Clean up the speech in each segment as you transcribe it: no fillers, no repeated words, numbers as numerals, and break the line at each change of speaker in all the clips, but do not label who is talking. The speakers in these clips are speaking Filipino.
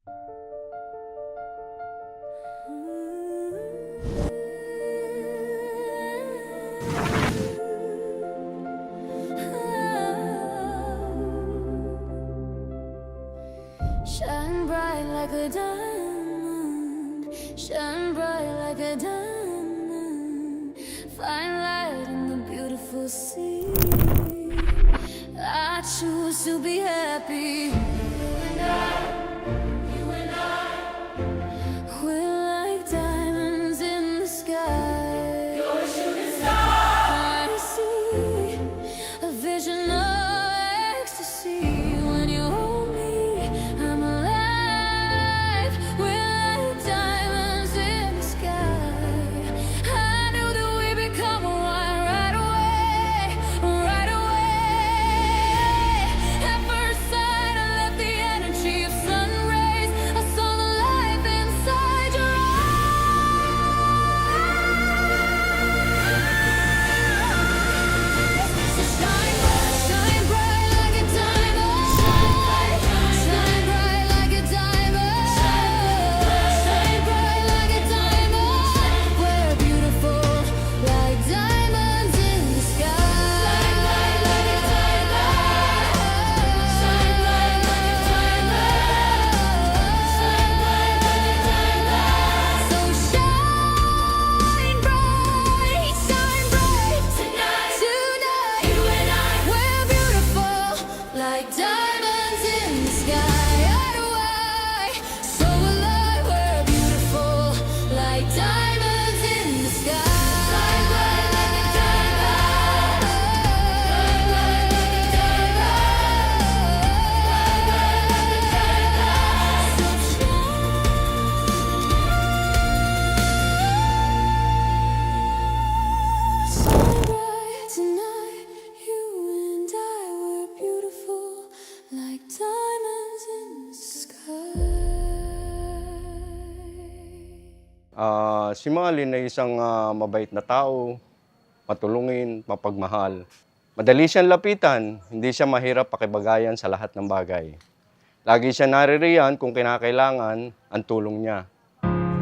Shine bright like a diamond, shine bright like a diamond. Find light in the beautiful sea. I choose to be happy. We're like diamonds in the sky. You're a shooting star. I see a vision of ecstasy when you hold me. I'm alive. We're like diamonds in the sky. I knew that we become one right away, right away. At first sight, I left the energy of sun rays. I saw the life inside your eyes. So shine bright like a diamond. Shine bright like a diamond. Shine bright like a diamond. We're beautiful like diamonds in the sky. Shine bright like a diamond. Shine bright like a diamond. Shine bright like a diamond. So shine bright tonight. You and I, we're beautiful like diamonds in the sky. Eye to eye, so alive. We're beautiful like diamonds in the sky. Shine bright like a diamond. Shine bright like a diamond. Shine bright like a diamond. So shine bright tonight. You and I were beautiful like diamonds in the sky.
Si Malin ay isang mabait na tao, matulungin, mapagmahal. Madali siyang lapitan, hindi siya mahirap pakibagayan sa lahat ng bagay. Lagi siya naririyan kung kinakailangan ang tulong niya.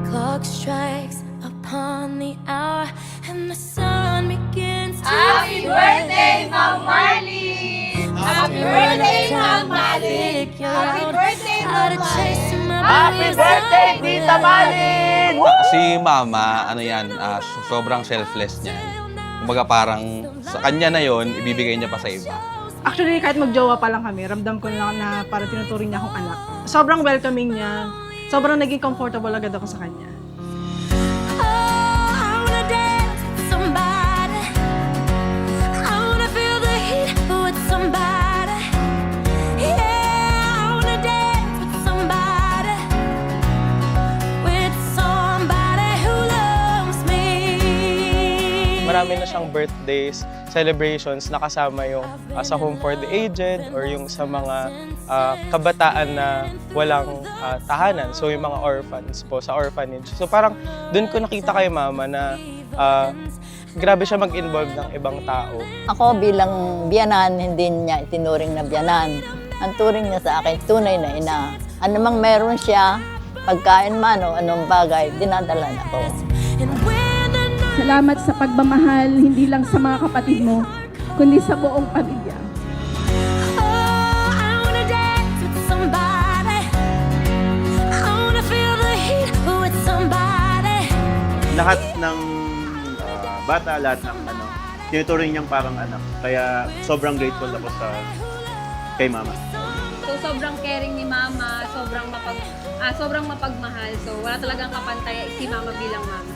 Clock strikes upon the hour and the sun begins to
Happy birthday, Ma'am Marlene! Happy birthday, Ma'am Marlene! Happy birthday, Ma'am Marlene!
Happy birthday, Tita Malin!
Si Mama, ano yan, sobrang selfless niya. Kumbaga parang sa kanya na yon, ibibigay niya pa sa iba.
Actually, kahit magjowa pa lang kami, ramdam ko lang na parang tinuturing niya akong anak. Sobrang welcoming niya. Sobrang naging comfortable agad ako sa kanya.
Oh, I wanna dance with somebody. I wanna feel the heat with somebody. Yeah, I wanna dance with somebody. With somebody who loves me.
Marami na siyang birthdays, celebrations na kasama yung sa Home for the Aged or yung sa mga kabataan na walang tahanan. So yung mga orphans po, sa orphanage. So parang dun ko nakita kay Mama na grabe siya mag-involve ng ibang tao.
Ako bilang biyanan, hindi niya itinuring na biyanan. Ang turing niya sa akin, tunay na ina. Ano mang meron siya, pagkain man o anong bagay, dinadala na ko.
And when the night
Salamat sa pagmamahal, hindi lang sa mga kapatid mo, kundi sa buong pamilya.
oh, I wanna dance with somebody. I wanna feel the heat with somebody.
Lahat ng bata, lahat ng tinuturing niyang parang anak. Kaya sobrang grateful ako kay Mama.
So, sobrang caring ni Mama, sobrang mapagmahal. So, wala talagang kapantay si Mama bilang Mama.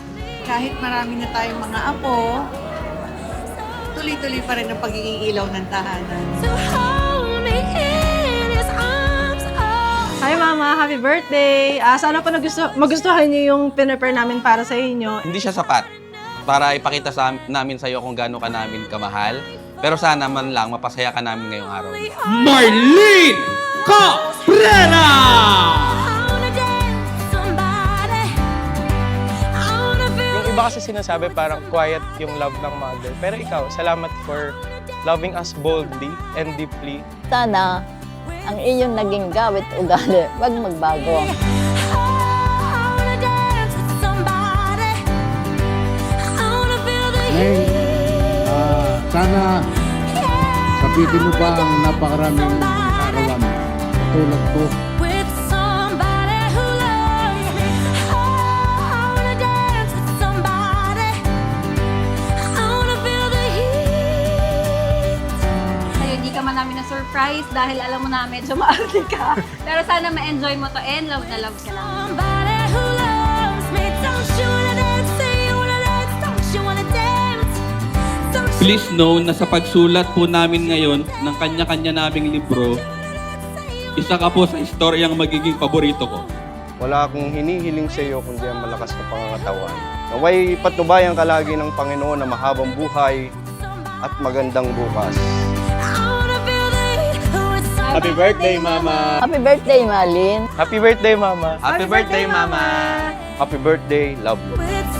Kahit marami na tayong mga apo, tuloy-tuloy pa rin ang pagiging ilaw ng tahanan.
So hold me in his arms. Oh,
Hi Mama, happy birthday! Sana po magustuhan niyo yung pinrepare namin para sa inyo.
Hindi siya sapat para ipakita namin sa iyo kung gaano ka namin kamahal. Pero sana man lang mapasaya ka namin ngayong araw.
Marlene Cabrera!
I wanna dance with somebody. I wanna feel
Yung iba kasi sinasabi parang quiet yung love ng mother. Pero ikaw, salamat for loving us boldly and deeply.
Sana Ang iyong naging gawit ugali, wag magbago.
I wanna dance with somebody. I wanna feel the
Neng, sana sabitin mo pa ang napakaraming karawan katulad ko.
with somebody who loves me. I wanna dance with somebody. I wanna feel the heat.
Sa'yo, hindi ka man namin na-surprise dahil alam mo na medyo maarte ka. Pero sana ma-enjoy mo to and love na love ka lang.
Somebody who loves me. Don't you wanna dance? Say you wanna dance. Don't you wanna dance? Don't you
Please know na sa pagsulat po namin ngayon ng kanya-kanya naming libro, isa ka po sa istoryang magiging paborito ko.
Wala akong hinihiling sa iyo kundi ang malakas na pangangatawan. Naway patnubayan ka lagi ng Panginoon na mahabang buhay at magandang bukas.
I wanna feel the heat with somebody.
Happy birthday, Mama!
Happy birthday, Malin.
Happy birthday, Mama.
Happy birthday, Mama!
Happy birthday, love you.
With